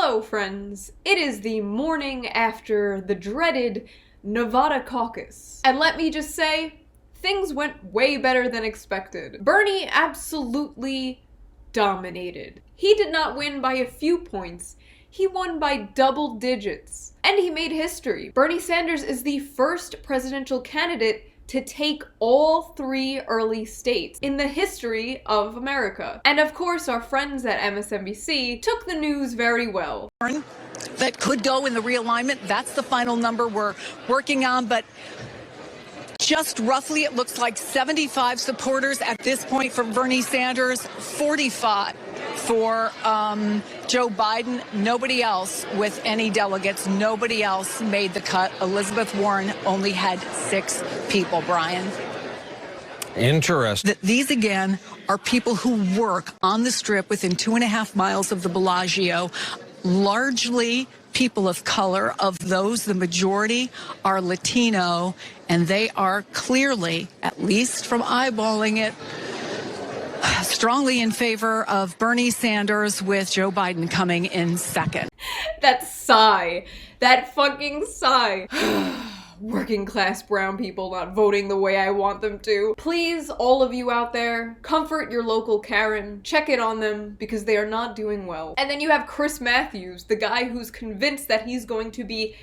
So, friends, it is the morning after the dreaded Nevada caucus. And let me just say, things went way better than expected. Bernie absolutely dominated. He did not win by a few points. He won by double digits. And he made history. Bernie Sanders is the first presidential candidate to take all 3 early states in the history of America. And of course, our friends at MSNBC took the news very well. That could go in the realignment. That's the final number we're working on, but just roughly it looks like 75 supporters at this point for Bernie Sanders, 45 for Joe Biden. Nobody else with any delegates, nobody else made the cut. Elizabeth Warren only had 6 people, Brian. Interesting. These, again, are people who work on the Strip within 2.5 miles of the Bellagio, largely people of color. Of those, the majority are Latino, and they are clearly, at least from eyeballing it, strongly in favor of Bernie Sanders, with Joe Biden coming in second. That sigh. That fucking sigh. Working class brown people not voting the way I want them to. Please, all of you out there, comfort your local Karen. Check in on them because they are not doing well. And then you have Chris Matthews, the guy who's convinced that he's going to be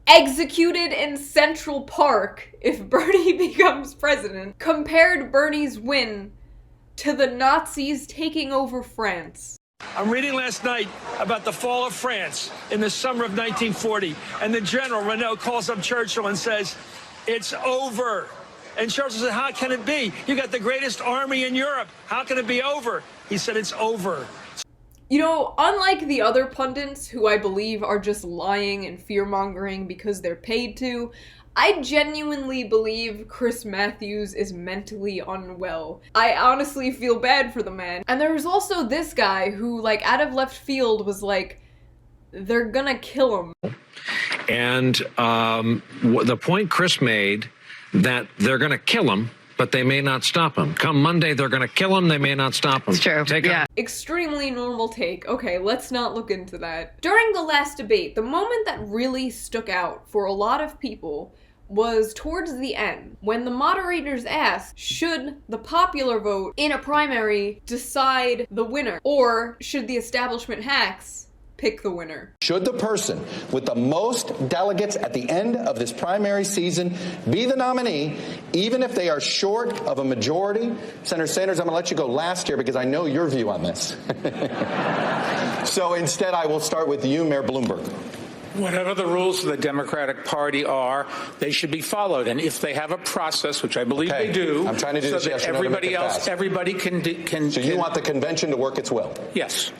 executed in Central Park if Bernie becomes president, compared Bernie's win to the Nazis taking over France. I'm reading last night about the fall of France in the summer of 1940, and the general, Renault, calls up Churchill and says, "It's over." And Churchill said, "How can it be? You got the greatest army in Europe. How can it be over?" He said, "It's over." You know, unlike the other pundits who I believe are just lying and fear-mongering because they're paid to, I genuinely believe Chris Matthews is mentally unwell. I honestly feel bad for the man. And there's also this guy who, like, out of left field was like, they're gonna kill him. And the point Chris made that they're going to kill him, but they may not stop him. Come Monday, they're going to kill him, they may not stop him. It's true. Yeah. Extremely normal take. Okay, let's not look into that. During the last debate, the moment that really stuck out for a lot of people was towards the end, when the moderators asked, should the popular vote in a primary decide the winner, or should the establishment hacks pick the winner? Should the person with the most delegates at the end of this primary season be the nominee, even if they are short of a majority? Senator Sanders, I'm going to let you go last here because I know your view on this. So instead, I will start with you, Mayor Bloomberg. Whatever the rules of the Democratic Party are, they should be followed. And if they have a process, which I believe they do, I'm trying to do so this, that yes or no, everybody to make it else, fast. everybody can. So you want the convention to work its will? Yes.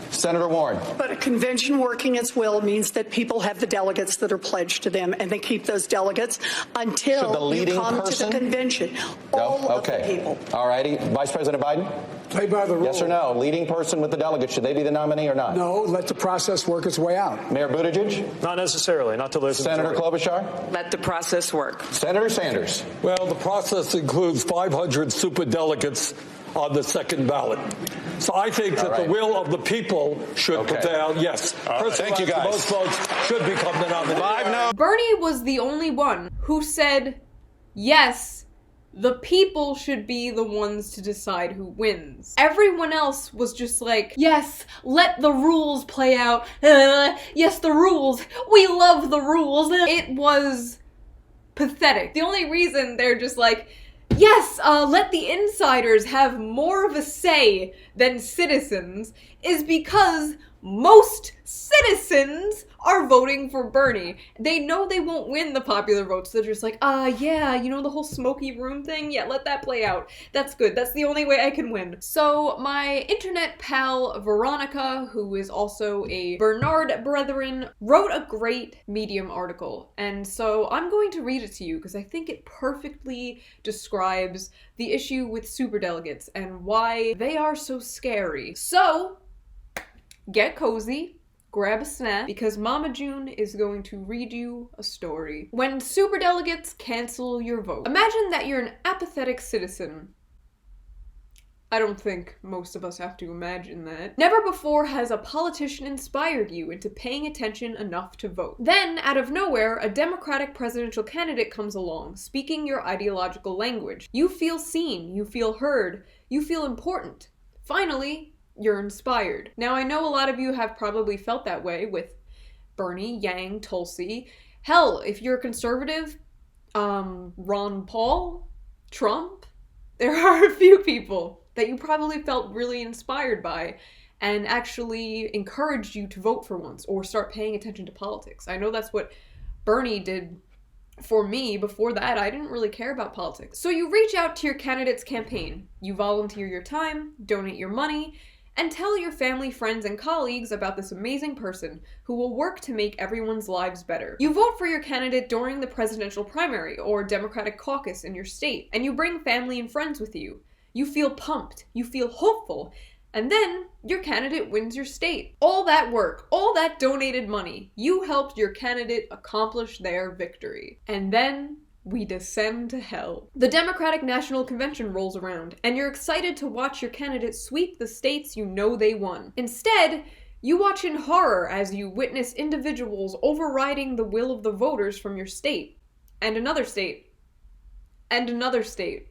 Senator Warren. But a convention working its will means that people have the delegates that are pledged to them, and they keep those delegates until you come to the convention. All of the people. All righty. Vice President Biden? Play by the rules. Yes or no? Leading person with the delegates, should they be the nominee or not? No, let the process work its way out. Mayor Buttigieg? Not necessarily, not to listen. Senator Klobuchar? Let the process work. Senator Sanders? Well, the process includes 500 superdelegates on the second ballot. So I think that the will of the people should prevail. Yes. Thank you, guys. Most votes should become the nominee. Bernie was the only one who said, yes, the people should be the ones to decide who wins. Everyone else was just like, yes, let the rules play out. Yes, the rules. We love the rules. It was pathetic. The only reason they're just like, yes, let the insiders have more of a say than citizens is because most citizens are voting for Bernie. They know they won't win the popular vote, so they're just like, yeah, you know the whole smoky room thing? Yeah, let that play out. That's good. That's the only way I can win. So my internet pal Veronica, who is also a Bernard Brethren, wrote a great Medium article. And so I'm going to read it to you because I think it perfectly describes the issue with superdelegates and why they are so scary. So, get cozy, grab a snack, because Mama June is going to read you a story. When superdelegates cancel your vote. Imagine that you're an apathetic citizen. I don't think most of us have to imagine that. Never before has a politician inspired you into paying attention enough to vote. Then, out of nowhere, a Democratic presidential candidate comes along, speaking your ideological language. You feel seen, you feel heard, you feel important. Finally, you're inspired. Now, I know a lot of you have probably felt that way with Bernie, Yang, Tulsi. Hell, if you're a conservative, Ron Paul, Trump, there are a few people that you probably felt really inspired by and actually encouraged you to vote for once or start paying attention to politics. I know that's what Bernie did for me. Before that, I didn't really care about politics. So you reach out to your candidate's campaign. You volunteer your time, donate your money, and tell your family, friends, and colleagues about this amazing person who will work to make everyone's lives better. You vote for your candidate during the presidential primary or Democratic caucus in your state, and you bring family and friends with you. You feel pumped, you feel hopeful, and then your candidate wins your state. All that work, all that donated money, you helped your candidate accomplish their victory. And then we descend to hell. The Democratic National Convention rolls around, and you're excited to watch your candidate sweep the states you know they won. Instead, you watch in horror as you witness individuals overriding the will of the voters from your state, and another state, and another state,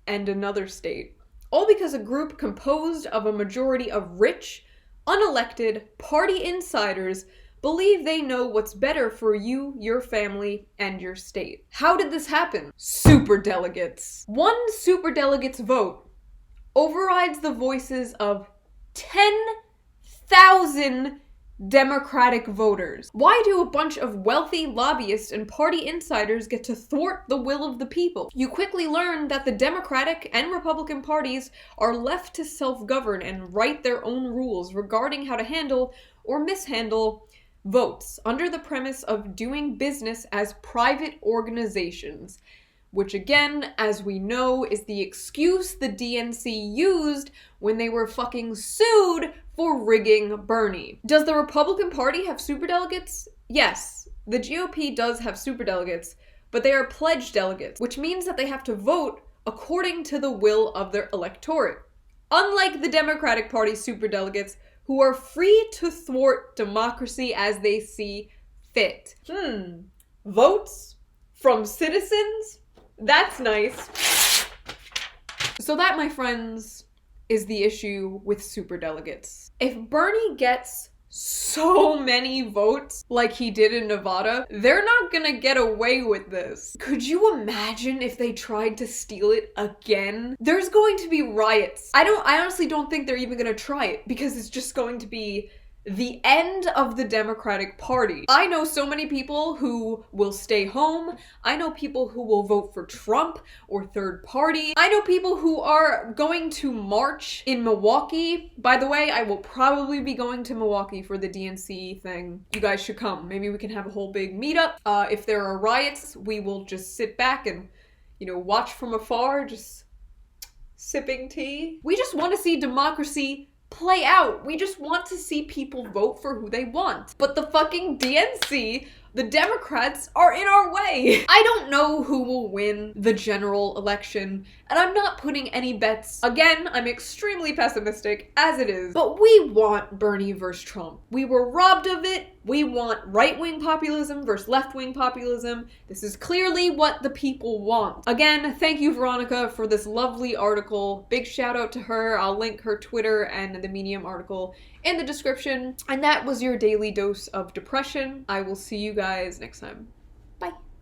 and another state. All because a group composed of a majority of rich, unelected party insiders believe they know what's better for you, your family, and your state. How did this happen? Superdelegates. One superdelegate's vote overrides the voices of 10,000 Democratic voters. Why do a bunch of wealthy lobbyists and party insiders get to thwart the will of the people? You quickly learn that the Democratic and Republican parties are left to self-govern and write their own rules regarding how to handle or mishandle votes under the premise of doing business as private organizations, which again, as we know, is the excuse the DNC used when they were fucking sued for rigging Bernie. Does the Republican Party have superdelegates? Yes, the GOP does have superdelegates, but they are pledged delegates, which means that they have to vote according to the will of their electorate. Unlike the Democratic Party superdelegates, who are free to thwart democracy as they see fit. Votes from citizens? That's nice. So that, my friends, is the issue with superdelegates. If Bernie gets so many votes like he did in Nevada, they're not gonna get away with this. Could you imagine if they tried to steal it again? There's going to be riots. I honestly don't think they're even gonna try it because it's just going to be the end of the Democratic Party. I know so many people who will stay home. I know people who will vote for Trump or third party. I know people who are going to march in Milwaukee. By the way, I will probably be going to Milwaukee for the DNC thing. You guys should come. Maybe we can have a whole big meetup. If there are riots, we will just sit back and, watch from afar, just sipping tea. We just want to see democracy play out. We just want to see people vote for who they want. But the fucking DNC, the Democrats, are in our way. I don't know who will win the general election, and I'm not putting any bets. Again, I'm extremely pessimistic, as it is. But we want Bernie versus Trump. We were robbed of it. We want right-wing populism versus left-wing populism. This is clearly what the people want. Again, thank you, Veronica, for this lovely article. Big shout out to her. I'll link her Twitter and the Medium article in the description. And that was your daily dose of depression. I will see you guys next time.